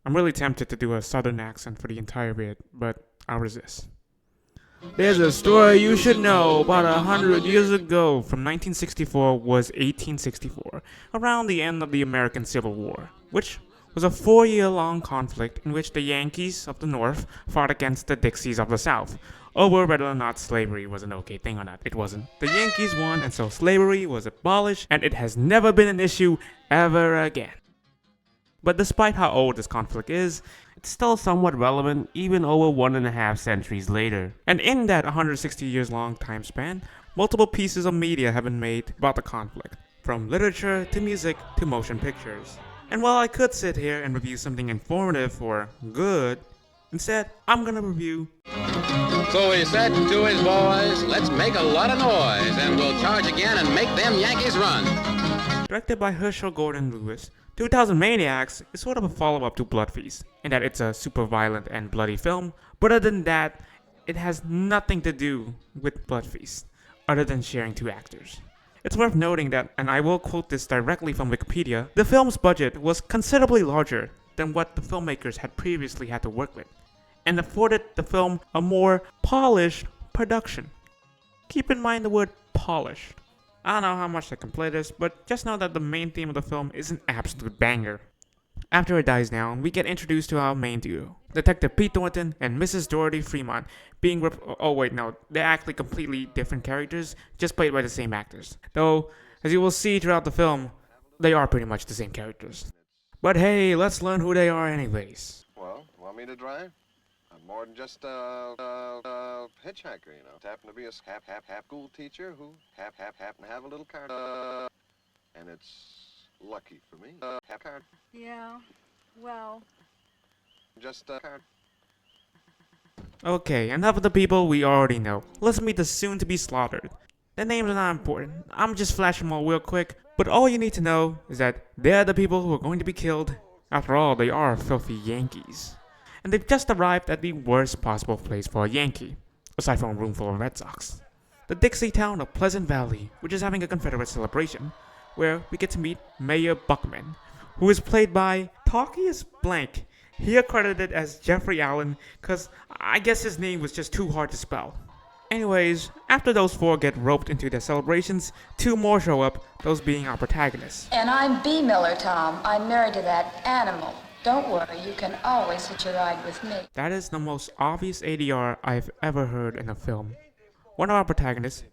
I'm really tempted to do a southern accent for the entire bit, but I'll resist. There's a story you should know. About 100 years ago, from 1964 was 1864, around the end of the American Civil War, which was a 4-year-long conflict in which the Yankees of the North fought against the Dixies of the South, over whether or not slavery was an okay thing or not. It wasn't. The Yankees won, and so slavery was abolished, and it has never been an issue ever again. But despite how old this conflict is, it's still somewhat relevant even over 1.5 centuries later. And in that 160 years long time span, multiple pieces of media have been made about the conflict, from literature to music to motion pictures. And while I could sit here and review something informative or good, instead, I'm gonna review. So he said to his boys, let's make a lot of noise and we'll charge again and make them Yankees run. Directed by Herschel Gordon Lewis, 2000 Maniacs is sort of a follow-up to Blood Feast, in that it's a super violent and bloody film, but other than that, it has nothing to do with Blood Feast, other than sharing 2 actors. It's worth noting that, and I will quote this directly from Wikipedia, the film's budget was considerably larger than what the filmmakers had previously had to work with, and afforded the film a more polished production. Keep in mind the word polished. I don't know how much I can play this, but just know that the main theme of the film is an absolute banger. After it dies down, we get introduced to our main duo, Detective Pete Thornton and Mrs. Dorothy Fremont, being oh wait, no, they're actually completely different characters, just played by the same actors. Though, as you will see throughout the film, they are pretty much the same characters. But hey, let's learn who they are anyways. Well, want me to drive? I'm more than just hitchhiker, you know. Happen to be a half school teacher who happen to have a little car. And it's lucky for me. Have car. Yeah, well. Just car. Okay, enough of the people we already know. Let's meet the soon-to-be slaughtered. Their names are not important. I'm just flashing them all real quick. But all you need to know is that they're the people who are going to be killed. After all, they are filthy Yankees. And they've just arrived at the worst possible place for a Yankee, aside from a room full of Red Sox. The Dixie town of Pleasant Valley, which is having a Confederate celebration, where we get to meet Mayor Buckman, who is played by Talkius Blank, here credited as Jeffrey Allen, cause I guess his name was just too hard to spell. Anyways, after those 4 get roped into their celebrations, 2 more show up, those being our protagonists. And I'm B. Miller, Tom. I'm married to that animal. Don't worry, you can always hitch a ride with me. That is the most obvious ADR I've ever heard in a film. One of our protagonists,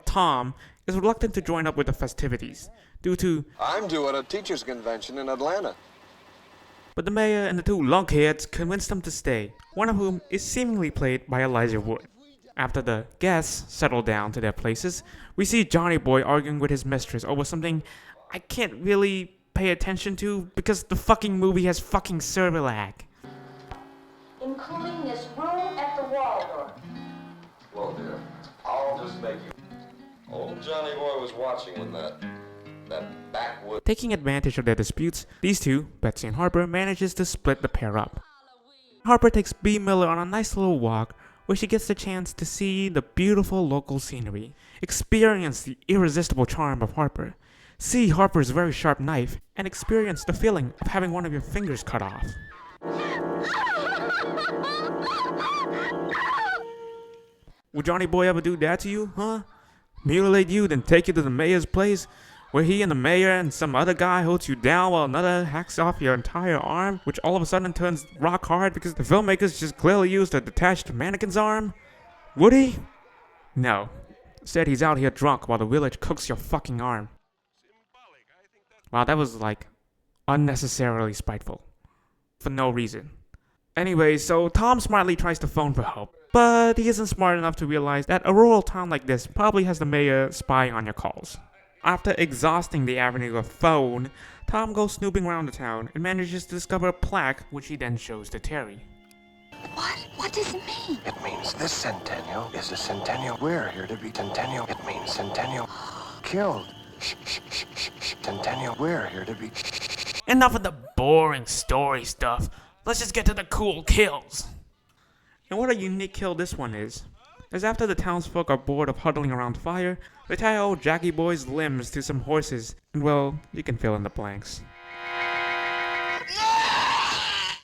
Tom, is reluctant to join up with the festivities, due to I'm due at a teachers' convention in Atlanta. but the mayor and the 2 lunkheads convince them to stay, one of whom is seemingly played by Elijah Wood. After the guests settle down to their places, we see Johnny Boy arguing with his mistress over something I can't really pay attention to because the fucking movie has fucking server lag. Including this room at the Waldorf. Well, dear, I'll just make you. Old Johnny Boy was watching when that backwood. Taking advantage of their disputes, these 2, Betsy and Harper, manages to split the pair up. Harper takes B. Miller on a nice little walk where she gets the chance to see the beautiful local scenery, experience the irresistible charm of Harper, see Harper's very sharp knife, and experience the feeling of having one of your fingers cut off. Would Johnny Boy ever do that to you, huh? Mutilate you, then take you to the mayor's place, where he and the mayor and some other guy holds you down while another hacks off your entire arm, which all of a sudden turns rock hard because the filmmakers just clearly used a detached mannequin's arm? Would he? No. Instead, he's out here drunk while the village cooks your fucking arm. Wow, that was like unnecessarily spiteful. For no reason. Anyway, so Tom smartly tries to phone for help, but he isn't smart enough to realize that a rural town like this probably has the mayor spying on your calls. After exhausting the avenue of phone, Tom goes snooping around the town and manages to discover a plaque which he then shows to Terry. What? What does it mean? It means this centennial is a centennial. We're here to be centennial. It means centennial killed. Centennial. We're here to be. Enough of the boring story stuff. Let's just get to the cool kills. And what a unique kill this one is. As after the townsfolk are bored of huddling around fire, they tie old Jackie Boy's limbs to some horses, and well, you can fill in the blanks.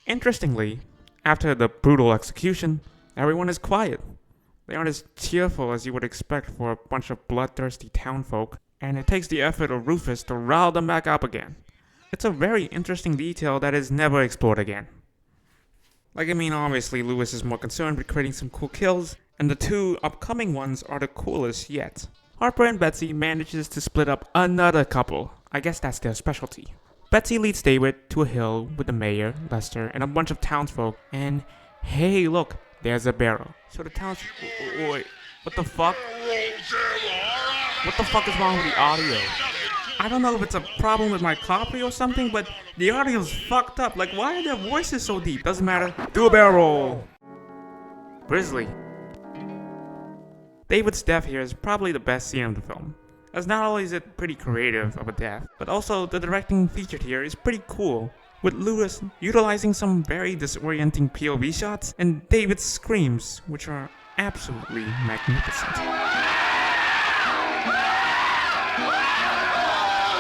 Interestingly, after the brutal execution, everyone is quiet. They aren't as cheerful as you would expect for a bunch of bloodthirsty townfolk, and it takes the effort of Rufus to rile them back up again. It's a very interesting detail that is never explored again. Obviously Lewis is more concerned with creating some cool kills, and the two upcoming ones are the coolest yet. Harper and Betsy manages to split up another couple. I guess that's their specialty. Betsy leads David to a hill with the mayor, Lester, and a bunch of townsfolk, and hey look, there's a barrel. So the towns... Wait, what the fuck? What the fuck is wrong with the audio? I don't know if it's a problem with my copy or something, but the audio's fucked up. Like, why are their voices so deep? Doesn't matter. Do a barrel roll. Grizzly. David's death here is probably the best scene of the film, as not only is it pretty creative of a death, but also the directing featured here is pretty cool, with Lewis utilizing some very disorienting POV shots and David's screams, which are absolutely magnificent.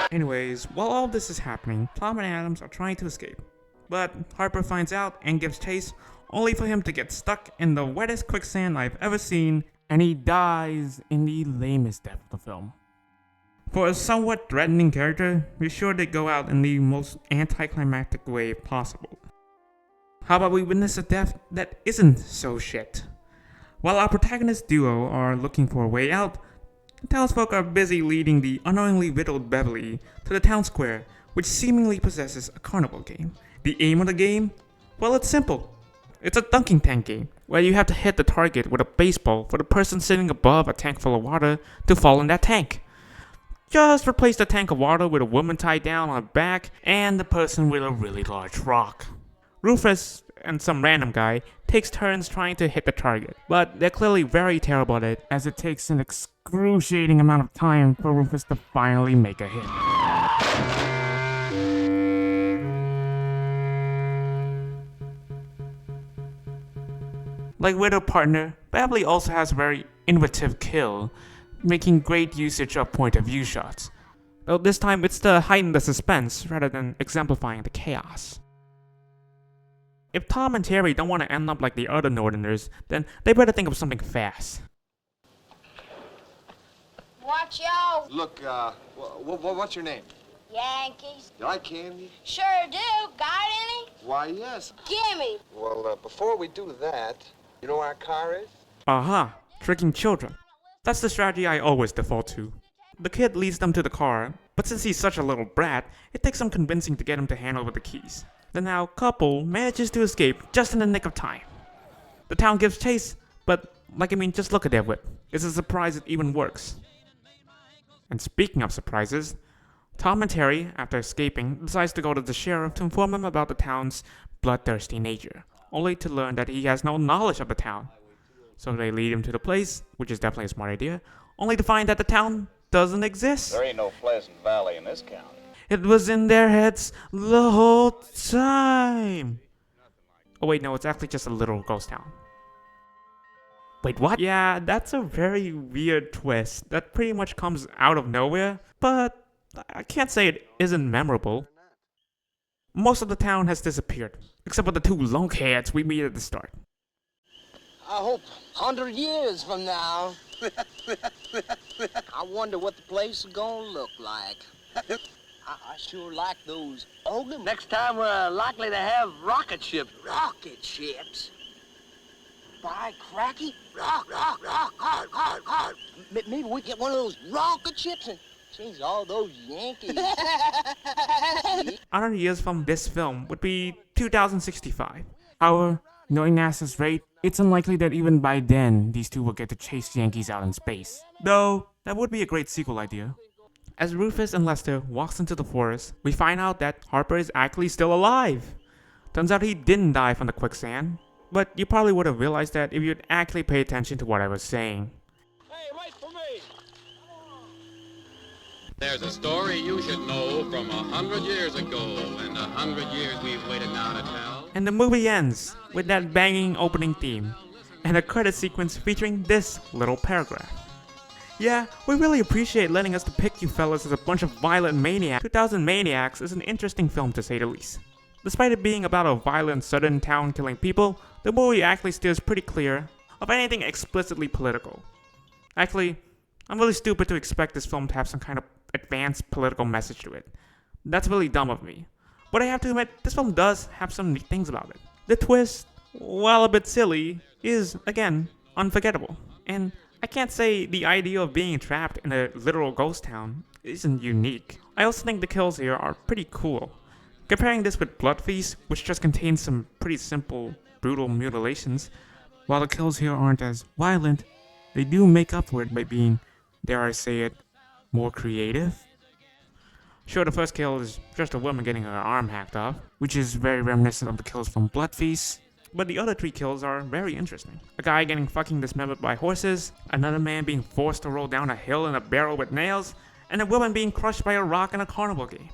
Anyways, while all this is happening, Tom and Adams are trying to escape, but Harper finds out and gives chase, only for him to get stuck in the wettest quicksand I've ever seen, and he dies in the lamest death of the film. For a somewhat threatening character, be sure to go out in the most anticlimactic way possible. How about we witness a death that isn't so shit? While our protagonist duo are looking for a way out, the townsfolk are busy leading the unknowingly riddled Beverly to the town square, which seemingly possesses a carnival game. The aim of the game? Well, it's simple. It's a dunking tank game, where you have to hit the target with a baseball for the person sitting above a tank full of water to fall in that tank. Just replace the tank of water with a woman tied down on her back and the person with a really large rock. Rufus and some random guy takes turns trying to hit the target, but they're clearly very terrible at it, as it takes an excruciating amount of time for Rufus to finally make a hit. Like with her partner, Beverly also has a very innovative kill, making great usage of point of view shots. Though this time it's to heighten the suspense rather than exemplifying the chaos. If Tom and Terry don't want to end up like the other Northerners, then they better think of something fast. Watch out, Look, what's your name? Yankees. You like candy? Sure do. Got any? Why, yes. Gimme. Well, before we do that, you know where our car is? Aha, tricking children. That's the strategy I always default to. The kid leads them to the car, but since he's such a little brat, it takes some convincing to get him to hand over the keys. The now couple manages to escape just in the nick of time. The town gives chase, but just look at their whip. It's a surprise it even works. And speaking of surprises, Tom and Terry, after escaping, decides to go to the sheriff to inform him about the town's bloodthirsty nature, only to learn that he has no knowledge of the town. So they lead him to the place, which is definitely a smart idea, only to find that the town doesn't exist. There ain't no Pleasant Valley in this county. It was in their heads the whole time. Oh wait, no, it's actually just a little ghost town. Wait, what? Yeah, that's a very weird twist that pretty much comes out of nowhere, but I can't say it isn't memorable. Most of the town has disappeared, except for the two lunkheads we meet at the start. I hope 100 years from now, I wonder what the place is gonna look like. I sure like those ogre. Next time we're likely to have rocket ships. Rocket ships? By cracky, rock. Maybe we get one of those rocket ships and change all those Yankees. 100 years from this film would be 2065. However, knowing NASA's rate, it's unlikely that even by then, these two will get to chase Yankees out in space. Though, that would be a great sequel idea. As Rufus and Lester walks into the forest, we find out that Harper is actually still alive. Turns out he didn't die from the quicksand, but you probably would have realized that if you'd actually pay attention to what I was saying. Hey, wait for me! There's a story you should know from 100 years ago, and 100 years we've waited now to tell. And the movie ends with that banging opening theme, and a credit sequence featuring this little paragraph. Yeah, we really appreciate letting us depict you fellas as a bunch of violent maniacs. 2000 Maniacs is an interesting film to say the least. Despite it being about a violent southern town killing people, the movie actually steers pretty clear of anything explicitly political. Actually, I'm really stupid to expect this film to have some kind of advanced political message to it. That's really dumb of me. But I have to admit, this film does have some neat things about it. The twist, while a bit silly, is, again, unforgettable. And I can't say the idea of being trapped in a literal ghost town isn't unique. I also think the kills here are pretty cool. Comparing this with Blood Feast, which just contains some pretty simple, brutal mutilations, while the kills here aren't as violent, they do make up for it by being, dare I say it, more creative. Sure, the first kill is just a woman getting her arm hacked off, which is very reminiscent of the kills from Blood Feast, but the other 3 kills are very interesting. A guy getting fucking dismembered by horses, another man being forced to roll down a hill in a barrel with nails, and a woman being crushed by a rock in a carnival game.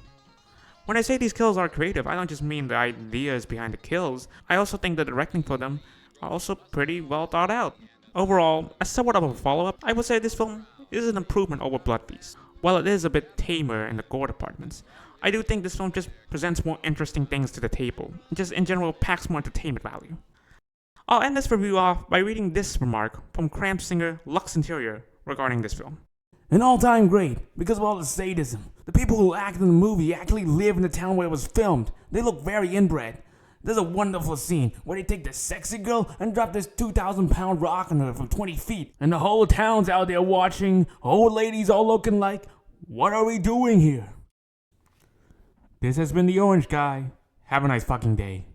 When I say these kills are creative, I don't just mean the ideas behind the kills, I also think the directing for them are also pretty well thought out. Overall, as somewhat of a follow-up, I would say this film is an improvement over Blood Feast. While it is a bit tamer in the gore departments, I do think this film just presents more interesting things to the table, and just in general packs more entertainment value. I'll end this review off by reading this remark from Cramps singer Lux Interior regarding this film. An all-time great, because of all the sadism. The people who act in the movie actually live in the town where it was filmed. They look very inbred. There's a wonderful scene where they take the sexy girl and drop this 2,000-pound rock on her from 20 feet. And the whole town's out there watching, old ladies all looking like, what are we doing here? This has been the Orange Guy. Have a nice fucking day.